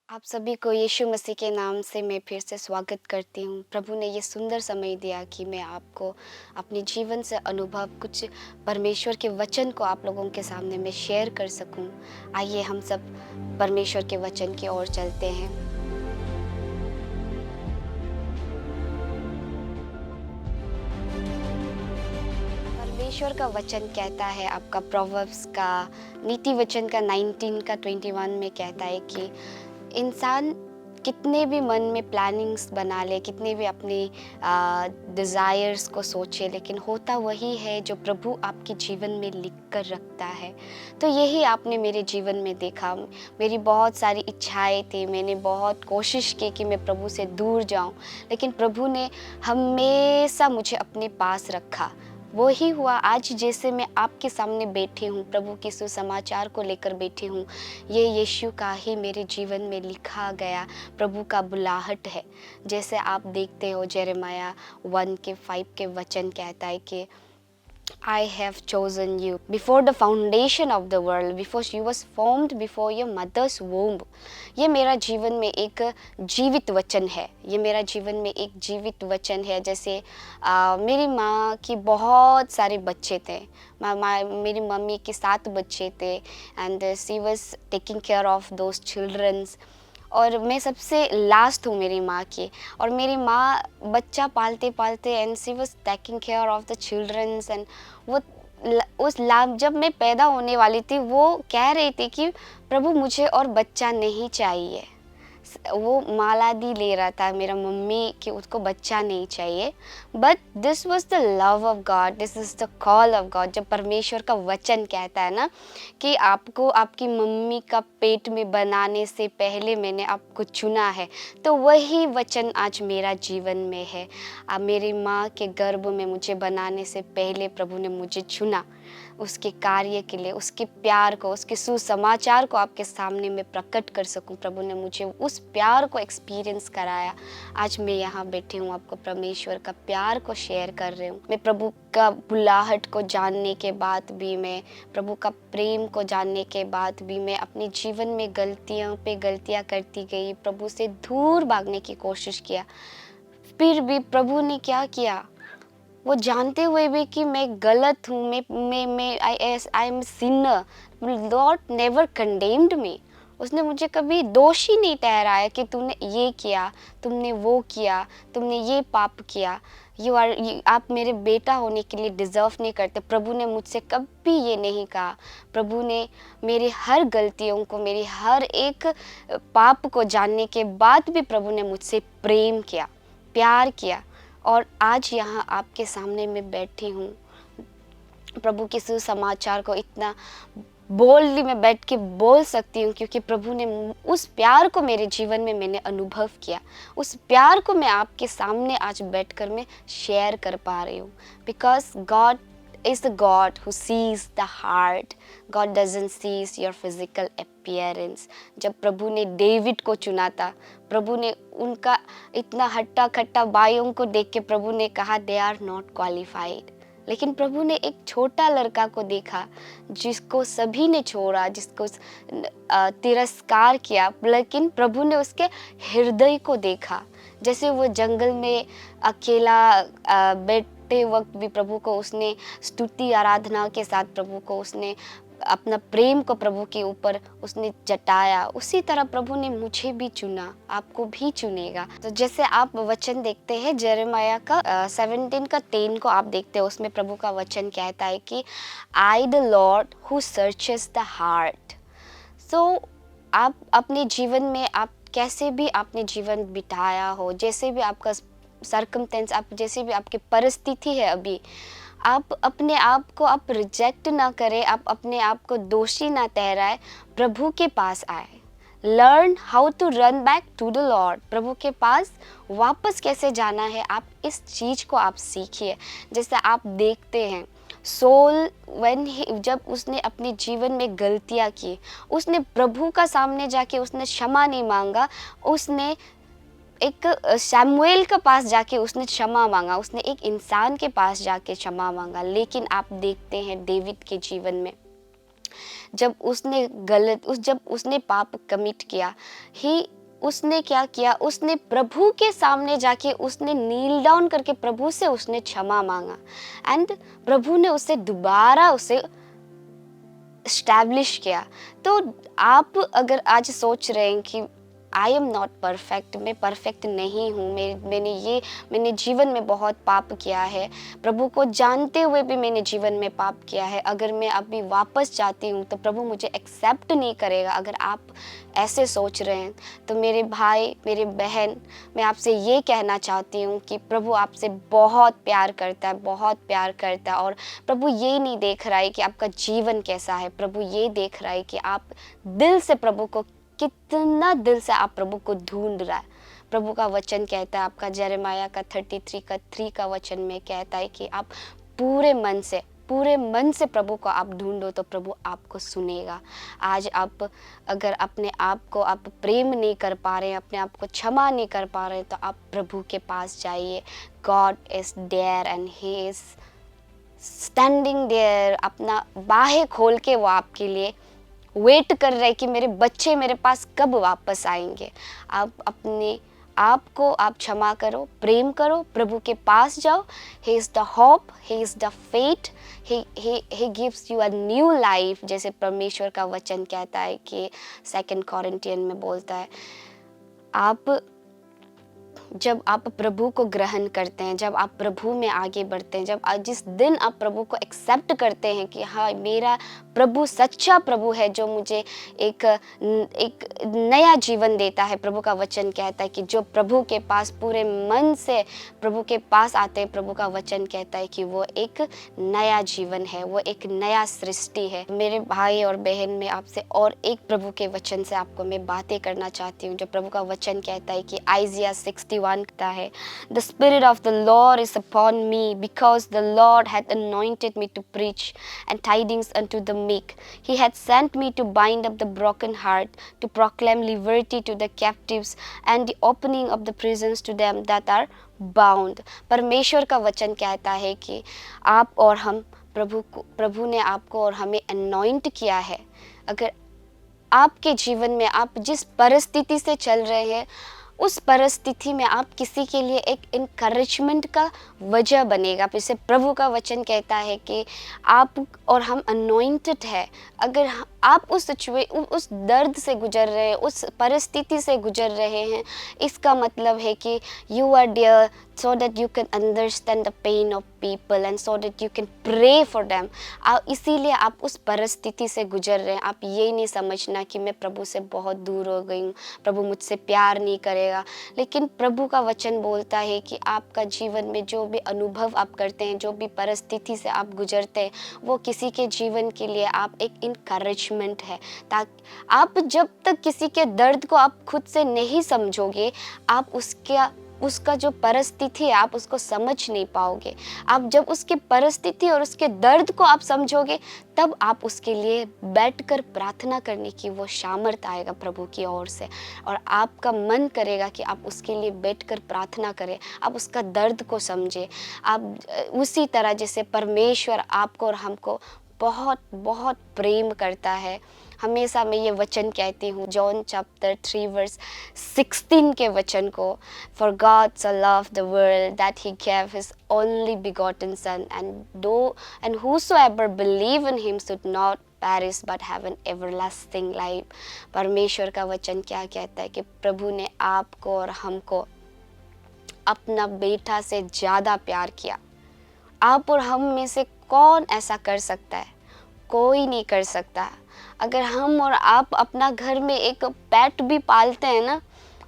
आप सभी को यीशु मसीह के नाम से मैं फिर से स्वागत करती हूँ। प्रभु ने ये सुंदर समय दिया कि मैं आपको अपने जीवन से अनुभव कुछ परमेश्वर के वचन को आप लोगों के सामने मैं शेयर कर सकूँ। आइए हम सब परमेश्वर के वचन की ओर चलते हैं। परमेश्वर का वचन कहता है, आपका प्रोवर्ब्स का नीति वचन का 19 का 21 में कहता है कि इंसान कितने भी मन में प्लानिंग्स बना ले, कितने भी अपने डिज़ायर्स को सोचे, लेकिन होता वही है जो प्रभु आपके जीवन में लिख कर रखता है। तो यही आपने मेरे जीवन में देखा। मेरी बहुत सारी इच्छाएं थी, मैंने बहुत कोशिश की कि मैं प्रभु से दूर जाऊं, लेकिन प्रभु ने हमेशा मुझे अपने पास रखा। वो ही हुआ आज, जैसे मैं आपके सामने बैठी हूँ, प्रभु के सुसमाचार को लेकर बैठी हूँ। ये यीशु का ही मेरे जीवन में लिखा गया प्रभु का बुलाहट है। जैसे आप देखते हो यिर्मयाह 1 के 5 के वचन कहता है कि I have chosen you before the foundation of the world, before she was formed before your mother's womb। ये मेरा जीवन में एक जीवित वचन है। ये मेरा जीवन में एक जीवित वचन है। जैसे मेरी माँ की बहुत सारे बच्चे थे। मेरी मम्मी के 7 बच्चे थे and she was taking care of those childrens। और मैं सबसे लास्ट हूँ मेरी माँ की, और मेरी माँ बच्चा पालते पालते and she was taking care of the children's and वो उस लाभ जब मैं पैदा होने वाली थी, वो कह रही थी कि प्रभु मुझे और बच्चा नहीं चाहिए। वो मालादी ले रहा था मेरा मम्मी कि उसको बच्चा नहीं चाहिए, but this was the love of God, this is the call of God. जब परमेश्वर का वचन कहता है ना कि आपको आपकी मम्मी का पेट में बनाने से पहले मैंने आपको चुना है, तो वही वचन आज मेरा जीवन में है। मेरी माँ के गर्भ में मुझे बनाने से पहले प्रभु ने मुझे चुना उसके कार्य के लिए, उसके प्यार को, उसके सुसमाचार को आपके सामने मैं प्रकट कर सकूं। प्रभु ने मुझे उस प्यार को एक्सपीरियंस कराया। आज मैं यहाँ बैठी हूँ, आपको परमेश्वर का प्यार को शेयर कर रही हूँ। मैं प्रभु का बुलाहट को जानने के बाद भी, मैं प्रभु का प्रेम को जानने के बाद भी, मैं अपने जीवन में गलतियों पे गलतियाँ करती गई, प्रभु से दूर भागने की कोशिश किया। फिर भी प्रभु ने क्या किया, वो जानते हुए भी कि मैं गलत हूँ, मैं I am sinner, Lord never condemned me. उसने मुझे कभी दोषी नहीं ठहराया कि तुमने ये किया, तुमने वो किया, तुमने ये पाप किया, आप मेरे बेटा होने के लिए डिज़र्व नहीं करते। प्रभु ने मुझसे कभी ये नहीं कहा। प्रभु ने मेरी हर गलतियों को, मेरी हर एक पाप को जानने के बाद भी प्रभु ने मुझसे प्रेम किया, प्यार किया। और आज यहाँ आपके सामने मैं बैठी हूँ, प्रभु के सुसमाचार को इतना बोल्डली मैं बैठ के बोल सकती हूँ, क्योंकि प्रभु ने उस प्यार को मेरे जीवन में मैंने अनुभव किया। उस प्यार को मैं आपके सामने आज बैठकर मैं शेयर कर पा रही हूँ। Because God is the God who sees the heart. God doesn't sees your physical appearance। जब प्रभु ने डेविड को चुना था, प्रभु ने उनका इतना हट्टा खट्टा बायों को देख के प्रभु ने कहा they are not qualified। लेकिन प्रभु ने एक छोटा लड़का को देखा जिसको सभी ने छोड़ा, जिसको तिरस्कार किया, लेकिन प्रभु ने उसके हृदय को देखा। जैसे वो जंगल में अकेला बैठते वक्त भी प्रभु को उसने स्तुति आराधना के साथ प्रभु को उसने अपना प्रेम को प्रभु के ऊपर उसने जताया, उसी तरह प्रभु ने मुझे भी चुना, आपको भी चुनेगा। तो जैसे आप वचन देखते हैं यिर्मयाह का 17 का 10 को आप देखते हो, उसमें प्रभु का वचन कहता है कि I the Lord who searches the heart. So आप अपने जीवन में, आप कैसे भी आपने जीवन बिताया हो, जैसे भी आपका सर्कमस्टेंस, आप जैसे भी आपकी परिस्थिति है, अभी आप अपने आप को आप रिजेक्ट ना करें, आप अपने आप को दोषी ना ठहराए, प्रभु के पास आए। Learn how to run back to the Lord. प्रभु के पास वापस कैसे जाना है, आप इस चीज़ को आप सीखिए। जैसे आप देखते हैं सोल जब उसने अपने जीवन में गलतियाँ की, उसने प्रभु का सामने जाके उसने क्षमा नहीं मांगा, उसने एक शमूएल के पास जाके उसने क्षमा मांगा, उसने एक इंसान के पास जाके क्षमा मांगा। लेकिन आप देखते हैं डेविड के जीवन में जब उसने पाप कमिट किया, ही उसने क्या किया, उसने प्रभु के सामने जाके उसने नील डाउन करके प्रभु से उसने क्षमा मांगा एंड प्रभु ने उसे दोबारा उसे स्टैब्लिश किया। तो आप अगर आज सोच रहे हैं कि आई एम नॉट परफेक्ट, मैं परफेक्ट नहीं हूँ, मैंने जीवन में बहुत पाप किया है, प्रभु को जानते हुए भी मैंने जीवन में पाप किया है, अगर मैं अभी वापस जाती हूँ तो प्रभु मुझे एक्सेप्ट नहीं करेगा। अगर आप ऐसे सोच रहे हैं तो मेरे भाई मेरे बहन, मैं आपसे ये कहना चाहती हूँ कि प्रभु आपसे बहुत प्यार करता है, बहुत प्यार करता है। और प्रभु ये नहीं देख रहा है कि आपका जीवन कैसा है, प्रभु ये देख रहा है कि आप दिल से प्रभु को, कितना दिल से आप प्रभु को ढूंढ रहा है। प्रभु का वचन कहता है, आपका यिर्मयाह का 33 का वचन में कहता है कि आप पूरे मन से प्रभु को आप ढूंढो तो प्रभु आपको सुनेगा। आज आप अगर अपने आप को आप प्रेम नहीं कर पा रहे हैं, अपने आप को क्षमा नहीं कर पा रहे हैं, तो आप प्रभु के पास जाइए। God is there and he is standing there. अपना बाहें खोल के वो आपके लिए वेट कर रहे कि मेरे बच्चे मेरे पास कब वापस आएंगे। आप अपने आप को आप क्षमा करो, प्रेम करो, प्रभु के पास जाओ। He is the hope, he is the faith, he gives you a new life. जैसे परमेश्वर का वचन कहता है कि 2 कोरिन्थियन में बोलता है, आप जब आप प्रभु को ग्रहण करते हैं, जब आप प्रभु में आगे बढ़ते हैं, जब जिस दिन आप प्रभु को एक्सेप्ट करते हैं कि हाँ मेरा प्रभु सच्चा प्रभु है जो मुझे एक नया जीवन देता है। प्रभु का वचन कहता है कि जो प्रभु के पास पूरे मन से प्रभु के पास आते हैं, प्रभु का वचन कहता है कि वो एक नया जीवन है, वो एक नया सृष्टि है। मेरे भाई और बहन, मैं आपसे और एक प्रभु के वचन से आपको मैं बातें करना चाहती हूँ। जो प्रभु का वचन कहता है कि आइजिया 61 कहता है, the spirit of the Lord is upon me because the Lord had anointed me to preach and tidings unto the meek. He had sent me to bind up the broken heart, to proclaim liberty to the captives and the opening of the prisons to them that are bound. परमेश्वर का वचन कहता है कि आप और हम प्रभु ने आपको और हमें अनॉइंट किया है। अगर आपके जीवन में आप जिस परिस्थिति से चल रहे हैं, उस परिस्थिति में आप किसी के लिए एक इनकरेजमेंट का वजह बनेगा। जैसे प्रभु का वचन कहता है कि आप और हम अनॉइंटेड है। अगर आप उस दर्द से गुजर रहे हैं, उस परिस्थिति से गुजर रहे हैं, इसका मतलब है कि you are there so that you can understand the pain of people and so that you can pray for them. इसीलिए आप उस परिस्थिति से गुजर रहे हैं। आप ये नहीं समझना कि मैं प्रभु से बहुत दूर हो गई हूँ, प्रभु मुझसे प्यार नहीं करेगा। लेकिन प्रभु का वचन बोलता है कि आपका जीवन में जो भी अनुभव आप करते हैं, जो भी परिस्थिति से आप गुजरते हैं, वो किसी के जीवन के लिए आप एक इनकरेजमेंट है। ताकि आप जब तक किसी के दर्द को आप खुद से नहीं समझोगे, आप उसका जो परिस्थिति है आप उसको समझ नहीं पाओगे। आप जब उसकी परिस्थिति और उसके दर्द को आप समझोगे, तब आप उसके लिए बैठकर प्रार्थना करने की वो सामर्थ्य आएगा प्रभु की ओर से, और आपका मन करेगा कि आप उसके लिए बैठकर प्रार्थना करें, आप उसका दर्द को समझें। आप उसी तरह जैसे परमेश्वर आपको और हमको बहुत बहुत प्रेम करता है। हमेशा मैं ये वचन कहती हूँ, जॉन चैप्टर 3 वर्स 16 के वचन को, for God so loved the world that he gave his only begotten son and whosoever believe in him should not perish but have an everlasting life. परमेश्वर का वचन क्या कहता है कि प्रभु ने आपको और हमको अपना बेटा से ज़्यादा प्यार किया। आप और हम में से कौन ऐसा कर सकता है? कोई नहीं कर सकता। अगर हम और आप अपना घर में एक पेट भी पालते हैं ना,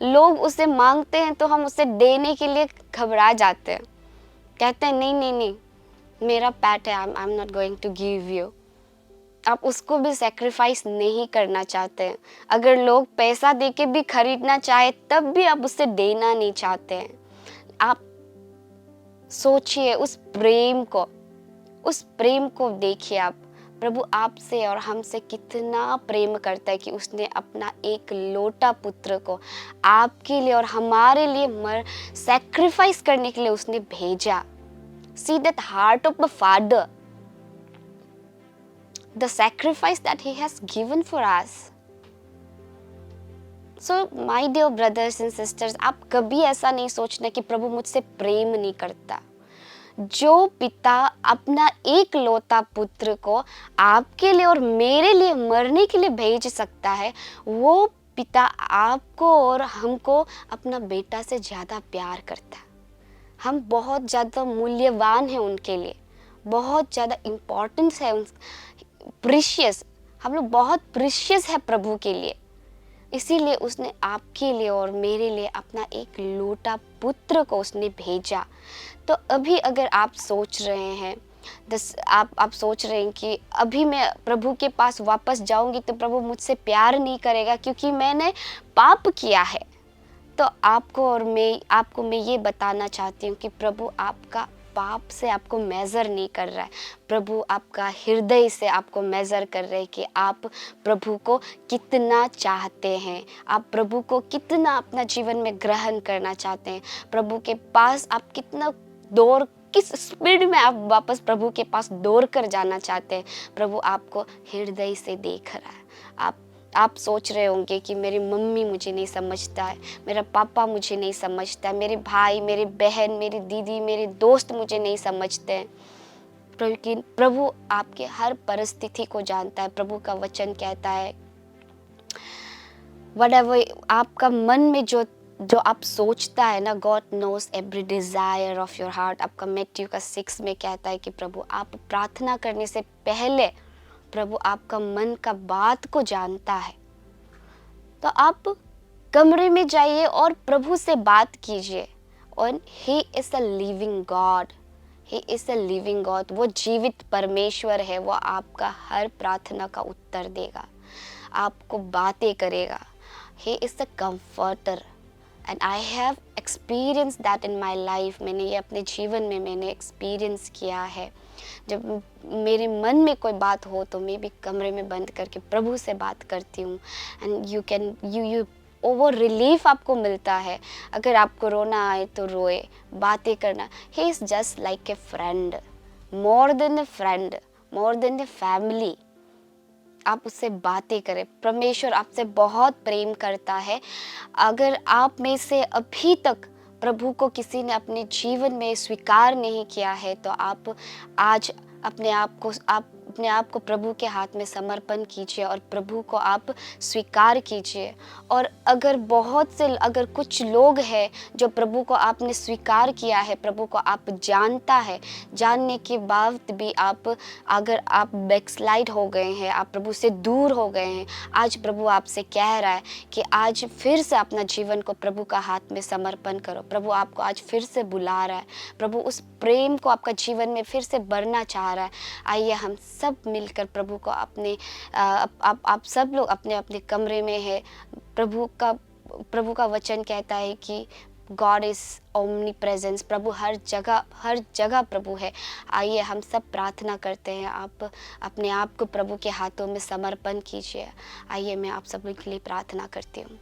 लोग उसे मांगते हैं तो हम उसे देने के लिए घबरा जाते हैं, कहते हैं नहीं नहीं नहीं, मेरा पेट है, I am not going to give you. आप उसको भी सेक्रीफाइस नहीं करना चाहते हैं। अगर लोग पैसा देके भी खरीदना चाहे तब भी आप उसे देना नहीं चाहते हैं। आप सोचिए उस प्रेम को देखिए। आप प्रभु आपसे और हमसे कितना प्रेम करता है कि उसने अपना एक लोटा पुत्र को आपके लिए और हमारे लिए सैक्रिफाइस करने के लिए उसने भेजा। See that heart of the Father, the sacrifice that he has given for us. So my dear brothers and sisters, आप कभी ऐसा नहीं सोचना कि प्रभु मुझसे प्रेम नहीं करता। जो पिता अपना एक लौता पुत्र को आपके लिए और मेरे लिए मरने के लिए भेज सकता है, वो पिता आपको और हमको अपना बेटा से ज़्यादा प्यार करता है। हम बहुत ज़्यादा मूल्यवान हैं उनके लिए, बहुत ज़्यादा इम्पोर्टेंस है, प्रीशियस, हम लोग बहुत प्रीशियस है प्रभु के लिए। इसीलिए उसने आपके लिए और मेरे लिए अपना एक लौता पुत्र को उसने भेजा। तो अभी अगर आप सोच रहे हैं, आप सोच रहे हैं कि अभी मैं प्रभु के पास वापस जाऊंगी तो प्रभु मुझसे प्यार नहीं करेगा क्योंकि मैंने पाप किया है, तो आपको मैं ये बताना चाहती हूँ कि प्रभु आपका पाप से आपको मेज़र नहीं कर रहा है। प्रभु आपका हृदय से आपको मेज़र कर रहे हैं कि आप प्रभु को कितना चाहते हैं, आप प्रभु को कितना अपना जीवन में ग्रहण करना चाहते हैं, प्रभु के पास आप कितना किस स्पीड में आप वापस प्रभु के पास दौड़ कर जाना चाहते हैं। प्रभु आपको हृदय से देख रहा है। आप सोच रहे होंगे कि मेरी मम्मी मुझे नहीं समझता है, मेरा पापा मुझे नहीं समझता है, मेरे भाई, मेरी बहन, मेरी दीदी, मेरे दोस्त मुझे नहीं समझते हैं। प्रभु आपके हर परिस्थिति को जानता है। प्रभु का वचन कहता है, व्हाटएवर आपका मन में जो आप सोचता है ना, God knows every desire of your heart. आपका मैथ्यू का 6 में कहता है कि प्रभु आप प्रार्थना करने से पहले प्रभु आपका मन का बात को जानता है। तो आप कमरे में जाइए और प्रभु से बात कीजिए। और he is a living God, he is a living God. वो जीवित परमेश्वर है। वो आपका हर प्रार्थना का उत्तर देगा, आपको बातें करेगा। He is a comforter and I have experience that in my life. मैंने ये अपने जीवन में मैंने एक्सपीरियंस किया है। जब मेरे मन में कोई बात हो तो मैं भी कमरे में बंद करके प्रभु से बात करती हूँ। एंड यू वो रिलीफ आपको मिलता है। अगर आपको रोना आए तो रोए, बातें करना। He is just like a friend, more than A friend, more than a family. आप उससे बातें करें। परमेश्वर आपसे बहुत प्रेम करता है। अगर आप में से अभी तक प्रभु को किसी ने अपने जीवन में स्वीकार नहीं किया है तो आप आज अपने आप को प्रभु के हाथ में समर्पण कीजिए और प्रभु को आप स्वीकार कीजिए। और अगर कुछ लोग हैं जो प्रभु को आपने स्वीकार किया है, प्रभु को आप जानने के बाद भी अगर आप बैकस्लाइड हो गए हैं, आप प्रभु से दूर हो गए हैं, आज प्रभु आपसे कह रहा है कि आज फिर से अपना जीवन को प्रभु का हाथ में समर्पण करो। प्रभु आपको आज फिर से बुला रहा है। प्रभु उस प्रेम को आपका जीवन में फिर से भरना चाह रहा है। आइए हम सब मिलकर प्रभु को आप सब लोग अपने अपने कमरे में है। प्रभु का वचन कहता है कि गॉड इज़ ओमनी प्रेजेंस। प्रभु हर जगह प्रभु है। आइए हम सब प्रार्थना करते हैं। आप अपने आप को प्रभु के हाथों में समर्पण कीजिए। आइए मैं आप सब के लिए प्रार्थना करती हूँ।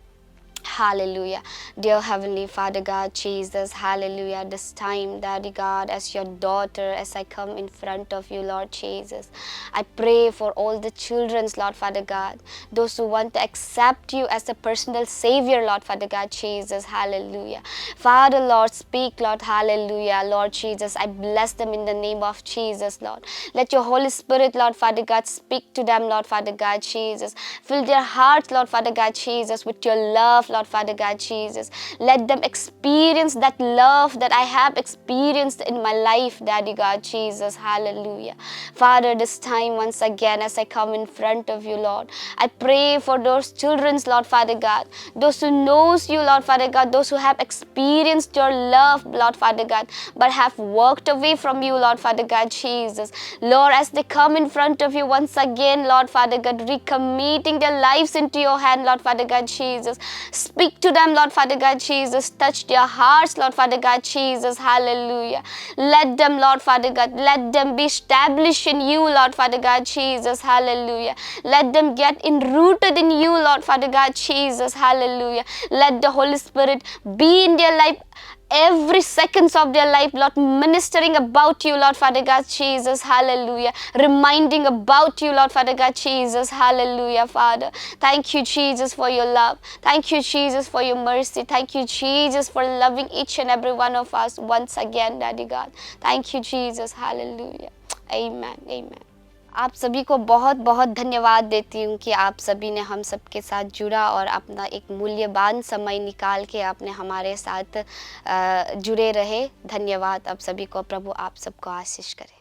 Hallelujah. Dear Heavenly Father God, Jesus, hallelujah. This time, Daddy God, as your daughter, as I come in front of you, Lord Jesus, I pray for all the children, Lord Father God, those who want to accept you as a personal Savior, Lord Father God, Jesus, hallelujah. Father, Lord, speak, Lord, hallelujah, Lord Jesus. I bless them in the name of Jesus, Lord. Let your Holy Spirit, Lord Father God, speak to them, Lord Father God, Jesus. Fill their hearts, Lord Father God, Jesus, with your love, Lord Father God, Jesus. Let them experience that love that I have experienced in my life, Daddy God, Jesus. Hallelujah. Father, this time once again as I come in front of you, Lord, I pray for those children, Lord Father God, those who knows you, Lord Father God, those who have experienced your love, Lord Father God, but have walked away from you, Lord Father God, Jesus. Lord, as they come in front of you once again, Lord Father God, recommitting their lives into your hand, Lord Father God, Jesus. Speak to them, Lord Father God, Jesus. Touch their hearts, Lord Father God, Jesus. Hallelujah. Let them, Lord Father God, let them be established in you, Lord Father God, Jesus. Hallelujah. Let them get enrooted in you, Lord Father God, Jesus. Hallelujah. Let the Holy Spirit be in their life every seconds of their life, Lord, ministering about you, Lord Father God Jesus, hallelujah, reminding about you, Lord Father God Jesus, hallelujah, Father. Thank you, Jesus, for your love. Thank you, Jesus, for your mercy. Thank you, Jesus, for loving each and every one of us once again, Daddy God. Thank you, Jesus, hallelujah. Amen, amen. आप सभी को बहुत बहुत धन्यवाद देती हूँ कि आप सभी ने हम सबके साथ जुड़ा और अपना एक मूल्यवान समय निकाल के आपने हमारे साथ जुड़े रहे। धन्यवाद आप सभी को। प्रभु आप सबको आशीष करे।